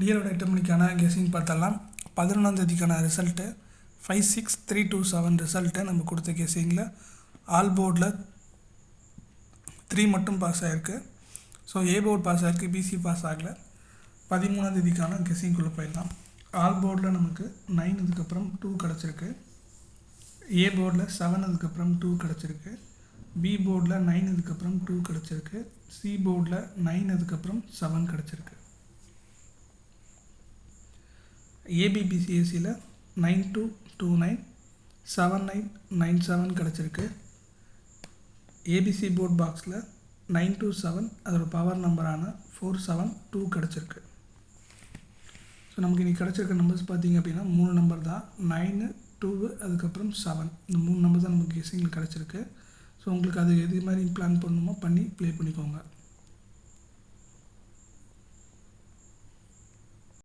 டிஎலோட 8 மணிக்கான கெஸிங் பார்த்தலாம். 11ஆம் தேதிக்கான ரிசல்ட்டு 56327 ரிசல்ட்டு நம்ம கொடுத்த கெஸிங்கில் ஆல் போர்டில் 3 மட்டும் பாஸ் ஆகிருக்கு. ஸோ ஏ போர்டு பாஸ் ஆகிருக்கு, பிசி பாஸ் ஆகலை. 13ஆம் தேதிக்கான கெஸிங்குள்ளே போயிடலாம். ஆல் போர்டில் நமக்கு 9 இதுக்கப்புறம் 2 கிடச்சிருக்கு. ஏ போர்டில் 7 அதுக்கப்புறம் 2 கிடச்சிருக்கு. பி போர்டில் 9 இதுக்கப்புறம் 2 கிடச்சிருக்கு. சி போர்டில் 9 அதுக்கப்புறம் 7 கிடச்சிருக்கு. ஏபிபிசிஎஸ்சியில் 9229 7997 கிடச்சிருக்கு. ஏபிசி போர்ட் பாக்ஸில் 927 அதோட பவர் நம்பரான 472 கிடச்சிருக்கு. ஸோ நமக்கு இன்றைக்கி கிடச்சிருக்க நம்பர்ஸ் பார்த்திங்க அப்படின்னா 3 நம்பர் தான். 9 2 அதுக்கப்புறம் 7 இந்த 3 நம்பர் தான் நமக்கு கெஸிங்கில் கிடச்சிருக்கு. ஸோ உங்களுக்கு அது எது மாதிரி பிளான் பண்ணணுமோ பண்ணி ப்ளே பண்ணிக்கோங்க.